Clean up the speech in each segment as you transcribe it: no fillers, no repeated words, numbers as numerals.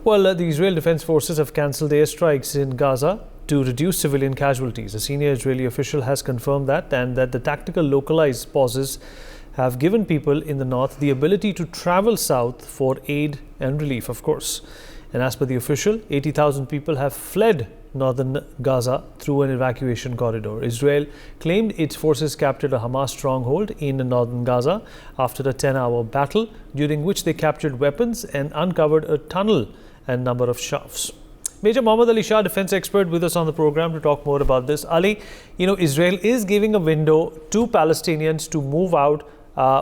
Well, the Israel Defense Forces have cancelled airstrikes in Gaza to reduce civilian casualties. A senior Israeli official has confirmed that, and that the tactical localized pauses have given people in the north the ability to travel south for aid and relief, of course. And as per the official, 80,000 people have fled northern Gaza through an evacuation corridor. Israel claimed its forces captured a Hamas stronghold in northern Gaza after a 10-hour battle, during which they captured weapons and uncovered a tunnel and number of shafts. Major Mohammad Ali Shah, defense expert, with us on the program to talk more about this. Ali, Israel is giving a window to Palestinians to move out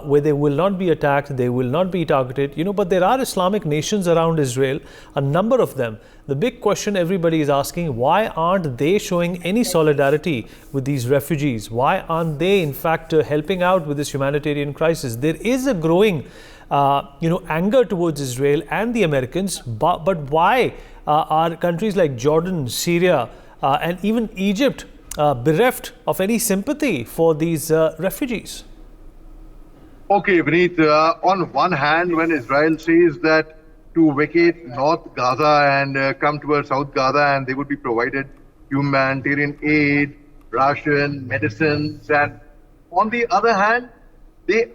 where they will not be attacked, they will not be targeted, but there are Islamic nations around Israel, a number of them. The big question everybody is asking, why aren't they showing any solidarity with these refugees? Why aren't they, in fact, helping out with this humanitarian crisis? There is a growing, anger towards Israel and the Americans, but why are countries like Jordan, Syria, and even Egypt bereft of any sympathy for these refugees? Okay, Vineet, on one hand, when Israel says that to vacate North Gaza and come towards South Gaza, and they would be provided humanitarian aid, ration, medicines, and on the other hand, they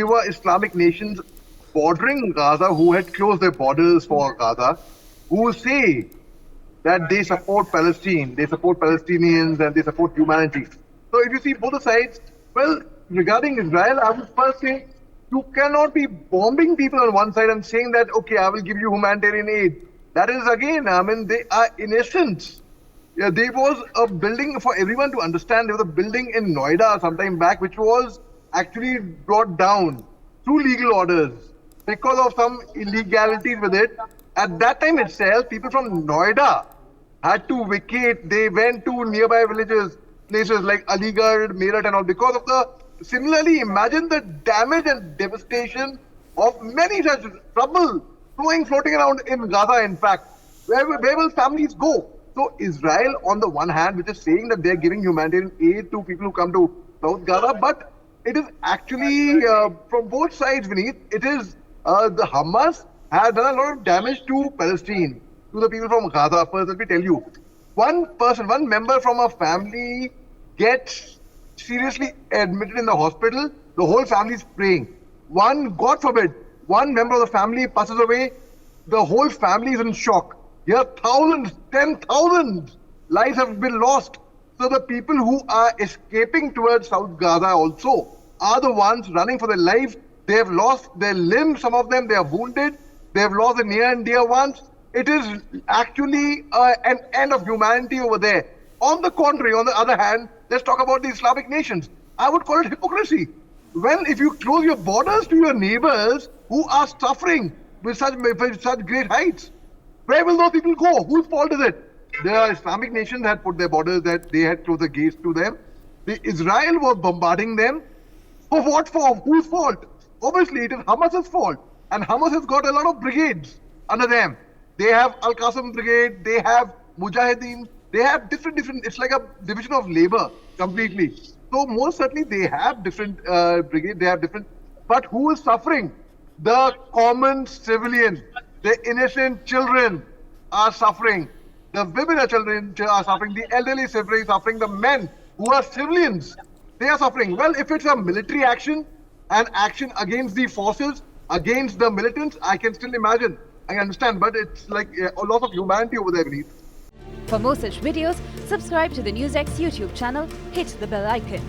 were Islamic nations bordering Gaza who had closed their borders for Gaza, who say that they support Palestine, they support Palestinians, and they support humanity. So if you see both the sides, well, regarding Israel, I would first say you cannot be bombing people on one side and saying that, okay, I will give you humanitarian aid. That is, again, they are in essence. Yeah, there was a building, for everyone to understand, there was a building in Noida sometime back which was actually brought down through legal orders because of some illegalities with it. At that time itself, people from Noida had to vacate. They went to nearby villages, places like Aligarh, Meerut and all, because of the. Similarly, imagine the damage and devastation of many such trouble floating around in Gaza, in fact. Where will families go? So Israel, on the one hand, which is saying that they're giving humanitarian aid to people who come to South Gaza, but it is actually, from both sides, Vineet, it is the Hamas has done a lot of damage to Palestine, to the people from Gaza. First, let me tell you, one member from a family gets seriously admitted in the hospital, the whole family is praying. God forbid, one member of the family passes away, the whole family is in shock. Here, thousands, 10,000 lives have been lost. So the people who are escaping towards South Gaza also are the ones running for their lives. They have lost their limbs, some of them, they are wounded, they have lost their near and dear ones. It is actually an end of humanity over there. On the contrary, on the other hand, let's talk about the Islamic nations. I would call it hypocrisy. Well, if you close your borders to your neighbors who are suffering with such great heights, where will those people go? Whose fault is it? The Islamic nations had put their borders, that they had closed the gates to them. Israel was bombarding them. For what for? Whose fault? Obviously, it is Hamas's fault. And Hamas has got a lot of brigades under them. They have Al-Qassam Brigade, they have Mujahideen, they have different, it's like a division of labor completely. So most certainly they have different brigades, they have different, but who is suffering? The common civilian, the innocent children are suffering. The women are suffering, the elderly suffering, the men who are civilians, they are suffering. Well, if it's a military action, an action against the forces, against the militants, I can still imagine, I understand, but it's like a loss of humanity over there beneath. For more such videos, subscribe to the NewsX YouTube channel, hit the bell icon.